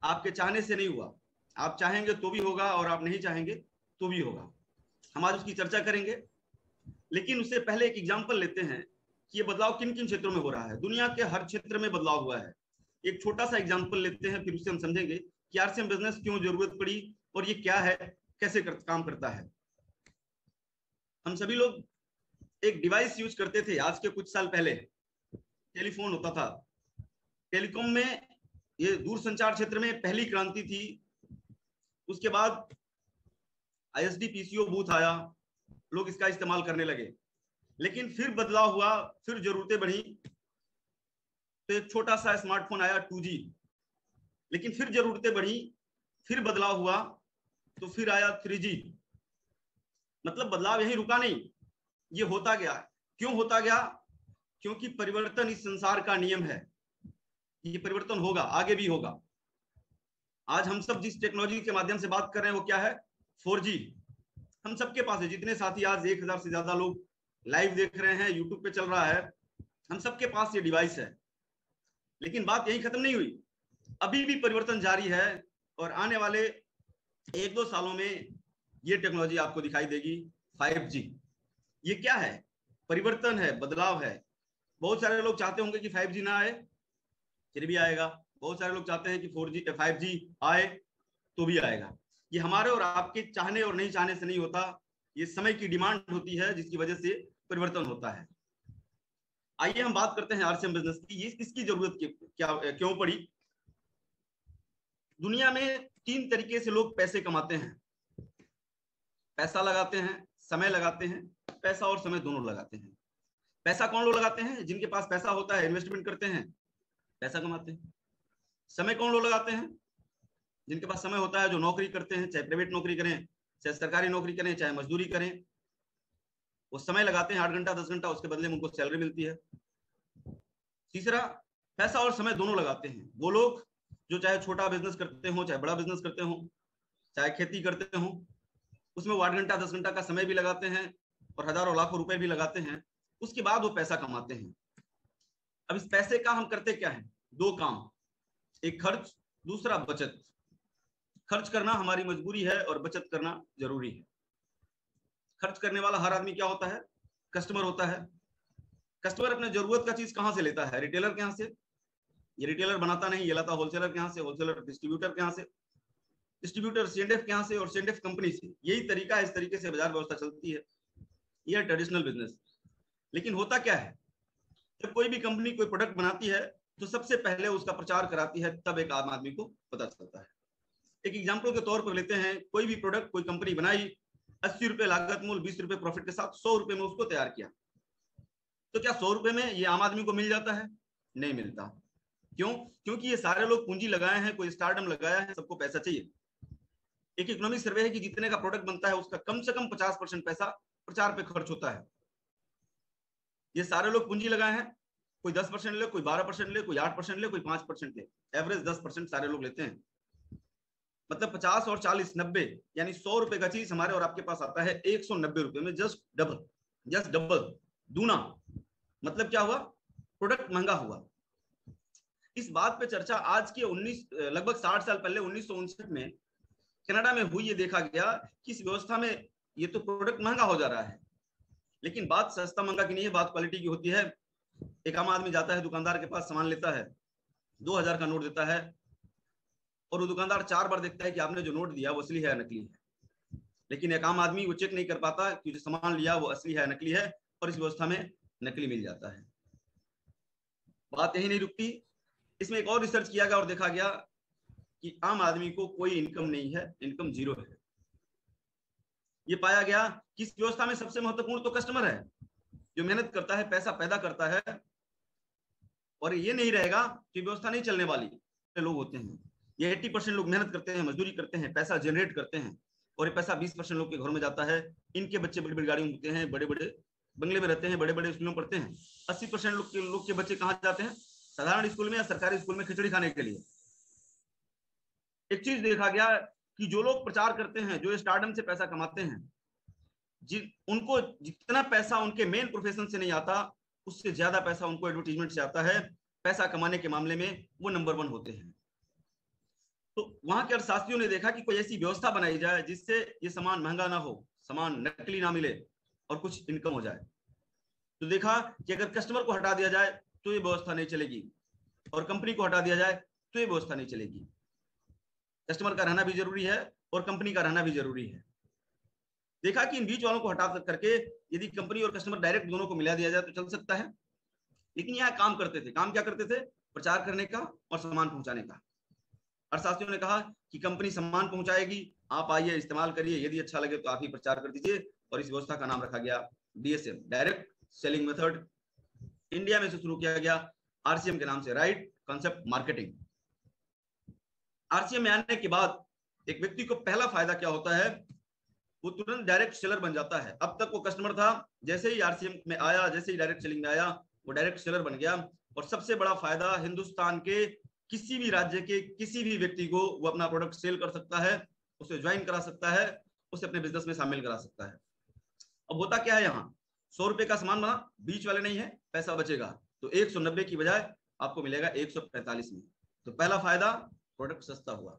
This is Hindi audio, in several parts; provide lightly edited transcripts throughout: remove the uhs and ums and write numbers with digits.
आपके चाहने से नहीं हुआ। आप चाहेंगे तो भी होगा और आप नहीं चाहेंगे तो भी होगा। हम आज उसकी चर्चा करेंगे, लेकिन उससे पहले एक एग्जाम्पल लेते हैं कि ये बदलाव किन किन क्षेत्रों में हो रहा है। दुनिया के हर क्षेत्र में बदलाव हुआ है। एक छोटा सा एग्जाम्पल लेते हैं, फिर उससे हम समझेंगे कि आरसीएम बिजनेस क्यों जरूरत पड़ी और ये क्या है, कैसे काम करता है। हम सभी लोग एक डिवाइस यूज करते थे आज के कुछ साल पहले, टेलीफोन होता था। टेलीकॉम में ये दूर संचार क्षेत्र में पहली क्रांति थी। उसके बाद आईएसडी पीसीओ बूथ आया, लोग इसका इस्तेमाल करने लगे। लेकिन फिर बदलाव हुआ, फिर जरूरतें बढ़ी, तो एक छोटा सा स्मार्टफोन आया 2G। लेकिन फिर जरूरतें बढ़ी, फिर बदलाव हुआ, तो फिर आया 3G। मतलब बदलाव यही रुका नहीं, ये होता गया। क्यों होता गया? क्योंकि परिवर्तन इस संसार का नियम है। ये परिवर्तन होगा, आगे भी होगा। आज हम सब जिस टेक्नोलॉजी के माध्यम से बात कर रहे हैं वो क्या है? 4G। हम सबके पास है। जितने साथी आज 1000 से ज्यादा लोग लाइव देख रहे हैं, यूट्यूब पे चल रहा है, हम सबके पास ये डिवाइस है। लेकिन बात यही खत्म नहीं हुई, अभी भी परिवर्तन जारी है। और आने वाले 1-2 सालों में ये टेक्नोलॉजी आपको दिखाई देगी, 5G। ये क्या है? परिवर्तन है, बदलाव है। बहुत सारे लोग चाहते होंगे कि 5G ना आए, फिर भी आएगा। बहुत सारे लोग चाहते हैं कि 4G 5G आए, तो भी आएगा। ये हमारे और आपके चाहने और नहीं चाहने से नहीं होता, ये समय की डिमांड होती है, जिसकी वजह से परिवर्तन होता है। आइए हम बात करते हैं आरसीएम बिजनेस की। ये इसकी जरूरत क्या क्यों पड़ी? दुनिया में 3 तरीके से लोग पैसे कमाते हैं। पैसा लगाते हैं, समय लगाते हैं, पैसा और समय दोनों लगाते हैं। पैसा कौन लोग लगाते हैं? जिनके पास पैसा होता है, इन्वेस्टमेंट करते हैं, पैसा कमाते हैं। समय कौन लोग लगाते हैं? जिनके पास समय होता है, जो नौकरी करते हैं, चाहे प्राइवेट नौकरी करें, चाहे सरकारी नौकरी करें, चाहे मजदूरी करें, वो समय लगाते हैं 8 घंटा 10 घंटा, उसके बदले में उनको सैलरी मिलती है। तीसरा, पैसा और समय दोनों लगाते हैं वो लोग जो चाहे छोटा बिजनेस करते हो, चाहे बड़ा बिजनेस करते हो, चाहे खेती करते हो, उसमें वो 8 घंटा 10 घंटा का समय भी लगाते हैं और हजारों लाखों रुपए भी लगाते हैं। उसके बाद वो पैसा कमाते हैं। अब इस पैसे का हम करते क्या है? 2 काम, एक खर्च, दूसरा बचत। खर्च करना हमारी मजबूरी है और बचत करना जरूरी है। खर्च करने वाला हर आदमी क्या होता है? कस्टमर होता है। कस्टमर अपने जरूरत का चीज कहां से लेता है? रिटेलर के यहां से। ये रिटेलर बनाता नहीं, ये लाता होलसेलर के यहां से, होलसेलर डिस्ट्रीब्यूटर के यहां से, डिस्ट्रीब्यूटर सीएनडीएफ के यहां से और सीएनडीएफ कंपनी से। यही तरीका है, इस तरीके से बाजार व्यवस्था चलती है। यह ट्रेडिशनल बिजनेस। लेकिन होता क्या है, जब कोई भी कंपनी कोई प्रोडक्ट बनाती है तो सबसे पहले उसका प्रचार कराती है, तब एक आम आदमी को पता चलता है। एक एग्जाम्पल के तौर पर लेते हैं, कोई भी प्रोडक्ट कोई कंपनी बनाई, 80 रुपए लागत मूल, 20 रुपए प्रॉफिट के साथ 100 रुपए में उसको तैयार किया। तो क्या 100 रुपए में ये आम आदमी को मिल जाता है? नहीं मिलता। क्यों? क्योंकि ये सारे लोग पूंजी लगाए हैं, कोई स्टार्टअप लगाया है, सबको पैसा चाहिए। एक इकोनॉमिक सर्वे है कि जितने का प्रोडक्ट बनता है उसका कम से कम 50% पैसा प्रचार पे खर्च होता है। ये सारे लोग पूंजी लगाए हैं, कोई 10% ले, कोई 12% ले, कोई 8% ले, कोई 5% ले, एवरेज 10% सारे लोग लेते हैं। मतलब 50 और 40 90, यानी 100 रुपए का चीज हमारे और आपके पास आता है 190 रुपए में। जस्ट डबल, जस्ट डबल, दूना। मतलब क्या हुआ? प्रोडक्ट महंगा हुआ। इस बात पे चर्चा आज के लगभग 60 साल पहले 1959 में कनाडा में हुई। ये देखा गया कि इस व्यवस्था में ये तो प्रोडक्ट महंगा हो जा रहा है, लेकिन बात सस्ता महंगा की नहीं है, बात क्वालिटी की होती है। एक आम आदमी जाता है दुकानदार के पास, सामान लेता है, 2000 का नोट देता है, और वो दुकानदार 4 बार देखता है कि आपने जो नोट दिया वो असली है या नकली है। लेकिन एक आम आदमी वो चेक नहीं कर पाता कि जो सामान लिया वो असली है या नकली है, और इस व्यवस्था में नकली मिल जाता है। बात यही नहीं रुकती, इसमें एक और रिसर्च किया गया और देखा गया कि आम आदमी को कोई इनकम नहीं है, इनकम जीरो है। ये पाया गया कि इस व्यवस्था में सबसे महत्वपूर्ण तो कस्टमर है, जो मेहनत करता है, पैसा पैदा करता है। और ये नहीं रहेगा कि व्यवस्था नहीं चलने वाली। लोग होते हैं, ये 80% लोग मेहनत करते हैं, मजदूरी करते हैं, पैसा जनरेट करते हैं, और ये पैसा 20% लोग के घर में जाता है। इनके बच्चे बड़ी बड़ी गाड़ियों में होते हैं, बड़े बड़े बंगले में रहते हैं, बड़े बड़े स्कूलों में पढ़ते हैं। 80% लोग के बच्चे कहाँ जाते हैं? साधारण स्कूल में या सरकारी स्कूल में खिचड़ी खाने के लिए। एक चीज देखा गया कि जो लोग प्रचार करते हैं, जो स्टारडम से पैसा कमाते हैं, उनको जितना पैसा उनके मेन प्रोफेशन से नहीं आता, उससे ज्यादा पैसा उनको एडवर्टीजमेंट से आता है। पैसा कमाने के मामले में वो नंबर 1 होते हैं। तो वहां के अर्थशास्त्रियों ने देखा कि कोई ऐसी व्यवस्था बनाई जाए जिससे ये सामान महंगा ना हो, सामान नकली ना मिले और कुछ इनकम हो जाए। तो देखा कि अगर कस्टमर को हटा दिया जाए तो ये व्यवस्था नहीं चलेगी, और कंपनी को हटा दिया जाए तो ये व्यवस्था नहीं चलेगी। कस्टमर का रहना भी जरूरी है और कंपनी का रहना भी जरूरी है। देखा कि इन बीच वालों को हटा करके यदि कंपनी और कस्टमर डायरेक्ट दोनों को मिला दिया जाए तो चल सकता है। लेकिन यहाँ काम करते थे, काम क्या करते थे? प्रचार करने का और सामान पहुंचाने का। अर्थशास्त्रियों ने कहा कि कंपनी सामान पहुंचाएगी, आप आइए इस्तेमाल करिए, यदि अच्छा लगे तो आप ही प्रचार कर दीजिए, और इस व्यवस्था का नाम रखा गया DSM, direct selling method. India में से शुरू किया गया आरसीएम के नाम से, राइट कॉन्सेप्ट मार्केटिंग। आरसीएम में आने के बाद एक व्यक्ति को पहला फायदा क्या होता है? वो तुरंत डायरेक्ट सेलर बन जाता है। अब तक वो कस्टमर था, जैसे ही आरसीएम में आया, जैसे ही डायरेक्ट सेलिंग में आया, वो डायरेक्ट सेलर बन गया। और सबसे बड़ा फायदा, हिंदुस्तान के किसी भी राज्य के किसी भी व्यक्ति को वो अपना प्रोडक्ट सेल कर सकता है, उसे ज्वाइन करा सकता है, उसे अपने बिजनेस में शामिल करा सकता है। अब होता क्या है, यहाँ 100 रुपए का सामान बना, बीच वाले नहीं है, पैसा बचेगा, तो 190 की बजाय आपको मिलेगा 145 में। तो पहला फायदा, प्रोडक्ट सस्ता हुआ।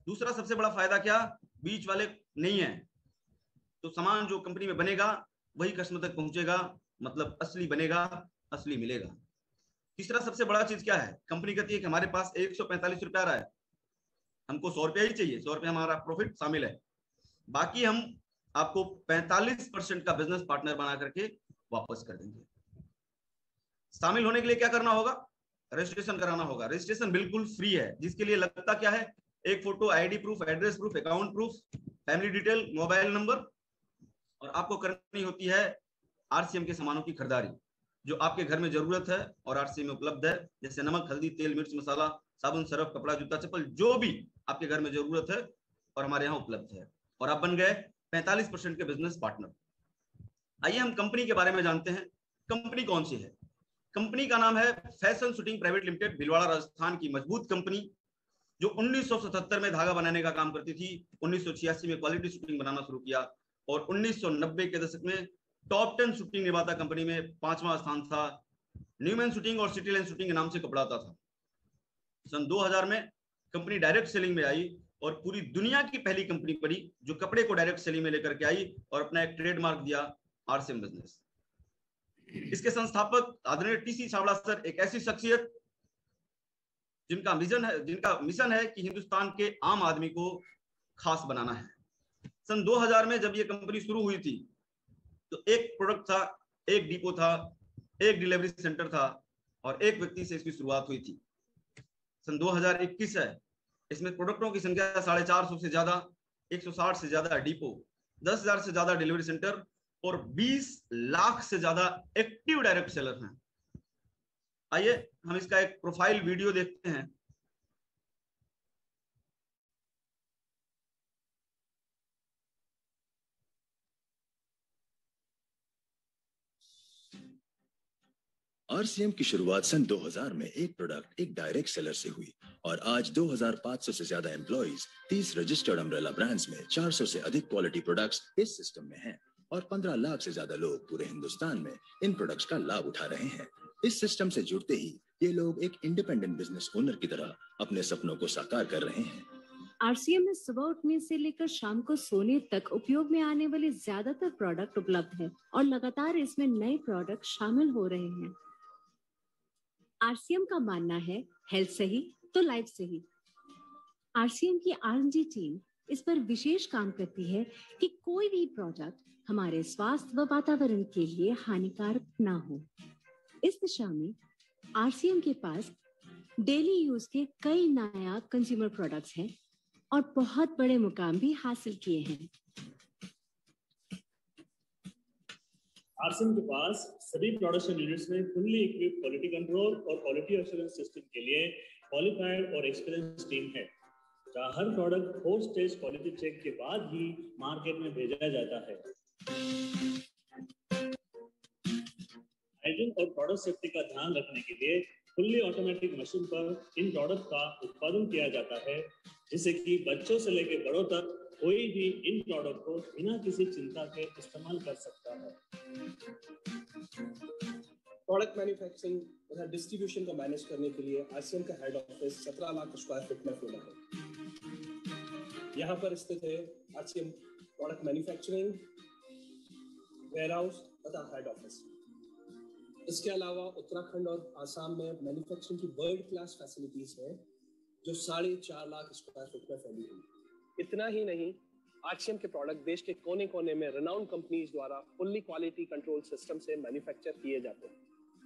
दूसरा सबसे बड़ा फायदा क्या? बीच वाले नहीं है, तो सामान जो कंपनी में बनेगा वही कस्टमर तक पहुंचेगा, मतलब असली बनेगा, असली मिलेगा। तीसरा सबसे बड़ा चीज क्या है? कंपनी कहती है कि हमारे पास 145 रुपया आ रहा है, हमको 100 रुपया ही चाहिए, 100 रुपया हमारा प्रॉफिट शामिल है, बाकी हम आपको 45% का बिजनेस पार्टनर बना करके वापस कर देंगे। शामिल होने के लिए क्या करना होगा? रजिस्ट्रेशन कराना होगा। रजिस्ट्रेशन बिल्कुल फ्री है, जिसके लिए लगता क्या है? एक photo, ID proof, address proof, account proof, family detail, mobile number, और आपको करनी होती है आरसीएम के सामानों की खरीदारी जो आपके घर में जरूरत है और आरसीएम में उपलब्ध है, जैसे नमक, हल्दी, तेल, मिर्च, मसाला, साबुन, सरफ, कपड़ा, जूता, चप्पल, जो भी आपके घर में जरूरत है और हमारे यहाँ उपलब्ध है, और आप बन गए 45% के बिजनेस पार्टनर। आइए हम कंपनी के बारे में जानते हैं। कंपनी कौन सी है? कंपनी का नाम है fashion shooting private limited, Bhilwara Rajasthan की मजबूत कंपनी, जो 1977 में धागा बनाने का काम करती थी, 1986 में क्वालिटी शूटिंग बनाना शुरू किया, और 1990 के दशक में टॉप 10 शूटिंग निर्माता कंपनी में 5वां स्थान था। न्यूमैन शूटिंग और सिटी लाइन शूटिंग के नाम से कपड़ा आता था। सन 2000 में कंपनी डायरेक्ट सेलिंग में आई और पूरी दुनिया की पहली कंपनी बनी जो कपड़े को डायरेक्ट सेलिंग में लेकर के आई और अपना एक ट्रेडमार्क दिया, आरसीएम बिजनेस। इसके संस्थापक आदरणीय टीसी छाबड़ा सर एक ऐसी शख्सियत जिनका मिशन है कि हिंदुस्तान के आम आदमी को खास बनाना है। सन 2000 में जब ये कंपनी शुरू हुई थी तो एक प्रोडक्ट था, एक डिपो था, एक डिलीवरी सेंटर था, और एक व्यक्ति से इसकी शुरुआत हुई थी। सन 2021 है, इसमें प्रोडक्टों की संख्या 450 से ज्यादा, 160 से ज्यादा डिपो, 10,000 से ज्यादा डिलीवरी सेंटर और 20 लाख से ज्यादा एक्टिव डायरेक्ट सेलर हैं। आइए हम इसका एक प्रोफाइल वीडियो देखते हैं। आरसीएम की शुरुआत सन 2000 में एक प्रोडक्ट, एक डायरेक्ट सेलर से हुई और आज 2500 से ज्यादा एम्प्लॉइज, 30 रजिस्टर्ड अम्ब्रेला ब्रांड्स में 400 से अधिक क्वालिटी प्रोडक्ट्स इस सिस्टम में हैं और 15 लाख से ज्यादा लोग पूरे हिंदुस्तान में इन प्रोडक्ट्स का लाभ उठा रहे हैं। इस सिस्टम से जुड़ते ही ये लोग एक इंडिपेंडेंट बिजनेस ओनर की तरह अपने सपनों को साकार कर रहे हैं। आरसीएम में सुबह उठने से लेकर शाम को सोने तक उपयोग में आने वाले ज्यादातर प्रोडक्ट उपलब्ध हैं और लगातार इसमें नए प्रोडक्ट शामिल हो रहे हैं। आरसीएम का मानना है हेल्थ सही तो लाइफ सही। आरसीएम की आर&डी टीम इस पर विशेष काम करती है कि कोई भी प्रोडक्ट हमारे स्वास्थ्य व वातावरण के लिए हानिकारक ना हो। इस दिशा में आरसीएम के पास डेली यूज के कई नया कंज्यूमर प्रोडक्ट्स हैं और बहुत बड़े मुकाम भी हासिल किए हैं। आरसीएम के पास सभी प्रोडक्शन यूनिट्स में फुल्ली इक्विप्ड क्वालिटी कंट्रोल और क्वालिटी एश्योरेंस सिस्टम के लिए क्वालिफाइड और एक्सपीरियंस टीम है, जहां हर प्रोडक्ट 4 स्टेज क्वालिटी चेक के बाद ही मार्केट में भेजा जाता है। हाइजीन और प्रोडक्ट सेफ्टी का ध्यान रखने के लिए फुल्ली ऑटोमेटिक मशीन पर इन प्रोडक्ट का उत्पादन किया जाता है, जिससे कि बच्चों से लेकर बड़ों तक कोई भी इन प्रोडक्ट को बिना किसी चिंता के इस्तेमाल कर सकता है। प्रोडक्ट मैन्युफैक्चरिंग तथा डिस्ट्रीब्यूशन को मैनेज करने के लिए आरसीएम का head office 17 lakh square feet में खुला है। यहाँ पर स्थित है आरसीएम प्रोडक्ट मैन्युफैक्चरिंग वेयरहाउस तथा हेड ऑफिस। इसके अलावा उत्तराखंड और आसाम में मैन्युफैक्चरिंग की वर्ल्ड क्लास फैसिलिटीज है जो 4.5 लाख स्क्वायर फुट में फैली हुई। इतना ही नहीं, आरसीएम के प्रोडक्ट देश के कोने कोने में रेनाउंड कंपनीज द्वारा फुल्ली क्वालिटी कंट्रोल सिस्टम से मैन्युफैक्चर किए जाते हैं।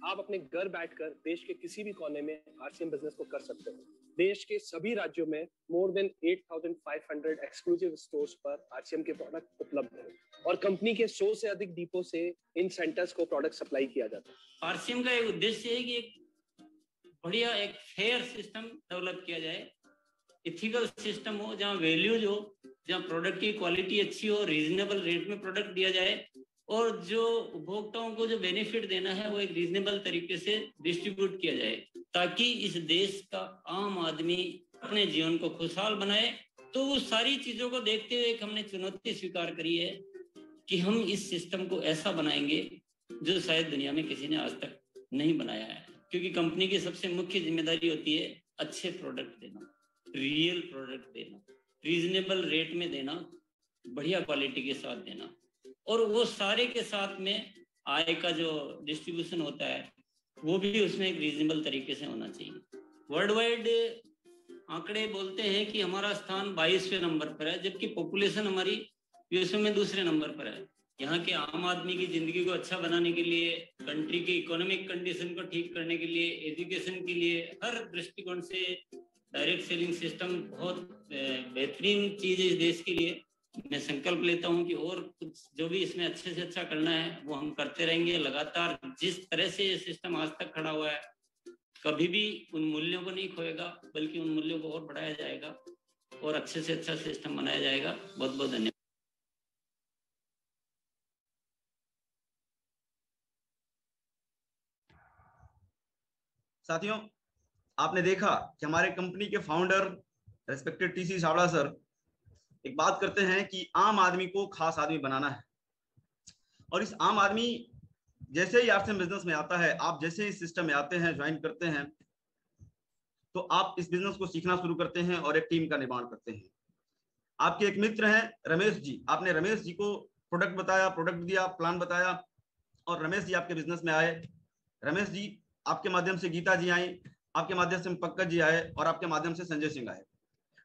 आप अपने घर बैठकर देश के किसी भी कोने में आरसीएम बिजनेस को कर सकते हो। देश के सभी राज्यों में मोर देन 8,500 एक्सक्लूसिव स्टोर्स पर आरसीएम के प्रोडक्ट उपलब्ध हैं और कंपनी के 100 से अधिक डिपो से इन सेंटर्स को प्रोडक्ट सप्लाई किया जाता है। आरसीएम का एक उद्देश्य है कि एक बढ़िया एक फेयर सिस्टम डेवलप किया जाए, इथिकल सिस्टम हो, जहाँ वैल्यूज हो, जहाँ प्रोडक्ट की क्वालिटी अच्छी हो, रीजनेबल रेट में प्रोडक्ट दिया जाए और जो उपभोक्ताओं को जो बेनिफिट देना है वो एक रीजनेबल तरीके से डिस्ट्रीब्यूट किया जाए, ताकि इस देश का आम आदमी अपने जीवन को खुशहाल बनाए। तो वो सारी चीजों को देखते हुए एक हमने चुनौती स्वीकार करी है कि हम इस सिस्टम को ऐसा बनाएंगे जो शायद दुनिया में किसी ने आज तक नहीं बनाया है, क्योंकि कंपनी की सबसे मुख्य जिम्मेदारी होती है अच्छे प्रोडक्ट देना, रियल प्रोडक्ट देना, रीजनेबल रेट में देना, बढ़िया क्वालिटी के साथ देना, और वो सारे के साथ में आय का जो डिस्ट्रीब्यूशन होता है वो भी उसमें एक रीजनेबल तरीके से होना चाहिए। वर्ल्ड वाइड आंकड़े बोलते हैं कि हमारा स्थान 22वें नंबर पर है, जबकि पॉपुलेशन हमारी विश्व में दूसरे नंबर पर है। यहाँ के आम आदमी की जिंदगी को अच्छा बनाने के लिए, कंट्री की इकोनॉमिक कंडीशन को ठीक करने के लिए, एजुकेशन के लिए, हर दृष्टिकोण से डायरेक्ट सेलिंग सिस्टम बहुत बेहतरीन चीज है इस देश के लिए। मैं संकल्प लेता हूं कि और कुछ जो भी इसमें अच्छे से अच्छा करना है वो हम करते रहेंगे लगातार। जिस तरह से ये सिस्टम आज तक खड़ा हुआ है, कभी भी उन मूल्यों को नहीं खोएगा, बल्कि उन मूल्यों को और बढ़ाया जाएगा और अच्छे से अच्छा सिस्टम बनाया जाएगा। बहुत बहुत धन्यवाद। साथियों, आपने देखा कि हमारे कंपनी के founder respected TC Chhabra sir एक बात करते हैं कि आम आदमी को खास आदमी बनाना है, और इस आम आदमी जैसे ही आरसीएम बिजनेस में आता है, आप जैसे ही सिस्टम में आते हैं, ज्वाइन करते हैं, तो आप इस बिजनेस को सीखना शुरू करते हैं और एक टीम का निर्माण करते हैं। आपके एक मित्र हैं रमेश जी, आपने रमेश जी को प्रोडक्ट बताया, प्रोडक्ट दिया, प्लान बताया, और रमेश जी आपके बिजनेस में आए। रमेश जी आपके माध्यम से गीता जी आई, आपके माध्यम से पंकज जी आए, और आपके माध्यम से संजय सिंह आए।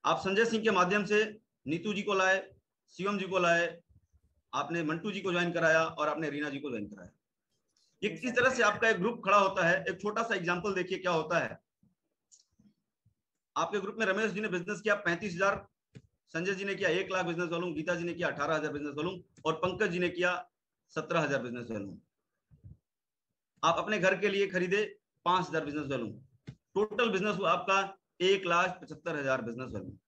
आप संजय सिंह के माध्यम से नीतू जी को लाए, शिवम जी को लाए, आपने मंटू जी को ज्वाइन कराया, और आपने रीना जी को ज्वाइन कराया। इस तरह से आपका एक ग्रुप खड़ा होता है। एक छोटा सा एग्जांपल देखिए क्या होता है। आपके ग्रुप में रमेश जी ने बिजनेस किया 35,000, संजय जी ने किया 1 लाख बिजनेस वॉल्यूम, गीता जी ने किया 18,000 बिजनेस वॉल्यूम, और पंकज जी ने किया 17,000 बिजनेस वॉल्यूम। आप अपने घर के लिए खरीदे 5,000 बिजनेस वॉल्यूम। टोटल बिजनेस हुआ आपका 1,75,000 बिजनेस वॉल्यूम।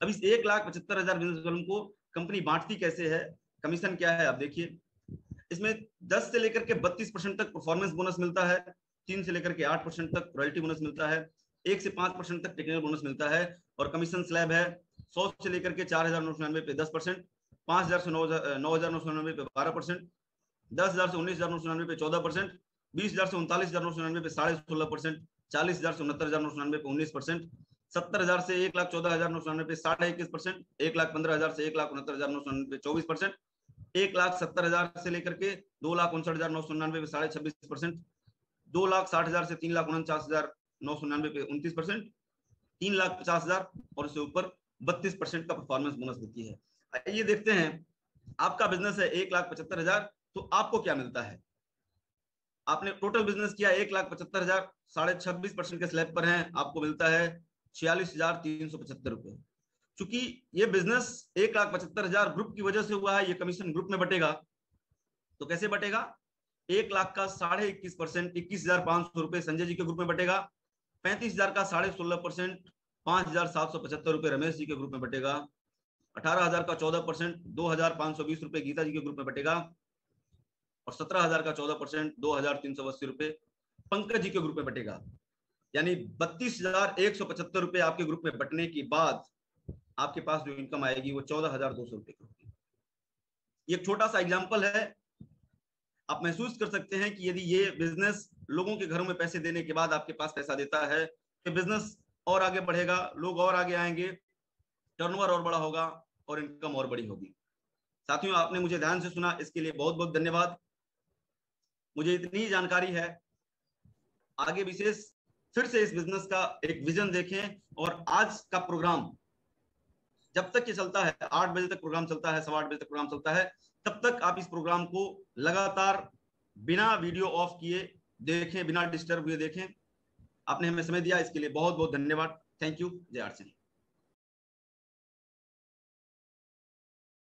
अब इस 1,75,000 बिजनेस वॉल्यूम को कंपनी बांटती कैसे है, कमीशन क्या है, आप देखिए। इसमें 10 से लेकर के 32% तक परफॉर्मेंस बोनस मिलता है, 3 से लेकर के 8% तक रॉयल्टी बोनस मिलता है, 1 से 5% तक टेक्निकल बोनस मिलता है, और कमीशन स्लैब है 100 से लेकर के 4,999 पे 10%, 5,000 से 9,999 पे 12%, 10,000 से 19,999 पे 14%, 20,000 से 39,999 पे 16.5%, 40,000 से 69,999 पे 19%, 70,000 से 1,14,999 पे 21%, 1,15,000 से 1,69,999 पे 24%, 1,70,000 से लेकर के 2,59,999 पे 26.5%, 2,60,000 से 3,49,999 पे 29%, 3,50,000 और उससे ऊपर 32% का परफॉर्मेंस बोनस देती है। ये देखते हैं, आपका बिजनेस है 1,75,000, तो आपको क्या मिलता है। आपने टोटल बिजनेस किया 1,75,000, 26.5% के स्लैब पर हैं, आपको मिलता है 46,375 रुपए। चूंकि ये बिजनेस 1,75,000 ग्रुप की वजह से हुआ है, ये कमीशन ग्रुप में बटेगा। तो कैसे बटेगा? 1 लाख का 21.5%, 21,500 रुपए संजय जी के ग्रुप में बटेगा। 35,000 का 16.5%, 5,775 रुपए रमेश जी के ग्रुप में बटेगा। 18,000 का 14%, 2,520 रुपए गीता जी के ग्रुप में बटेगा। और 17,000 का 14%, 2,380 रुपए पंकज जी के ग्रुप में बटेगा। यानी 32,175 रुपए आपके ग्रुप में बटने के बाद आपके पास जो इनकम आएगी वो 14,200 रुपए की होगी। ये एक छोटा सा एग्जांपल है। आप महसूस कर सकते हैं कि यदि ये बिजनेस लोगों के घरों में पैसे देने के बाद आपके पास पैसा देता है, तो बिजनेस और आगे बढ़ेगा, लोग और आगे आएंगे। टर्नओवर और बड़ा होगा और इनकम और बड़ी होगी। साथियों, आपने मुझे ध्यान से सुना, इसके लिए बहुत बहुत धन्यवाद। मुझे इतनी जानकारी है, आगे विशेष फिर से इस बिजनेस का एक विजन देखें। और आज का प्रोग्राम जब तक ये चलता है, 8 बजे तक प्रोग्राम चलता है, 8:15 बजे तक प्रोग्राम चलता है, तब तक आप इस प्रोग्राम को लगातार बिना वीडियो ऑफ किए देखें, बिना डिस्टर्ब हुए देखें। आपने हमें समय दिया, इसके लिए बहुत बहुत धन्यवाद। Thank you. जय आर सिंह।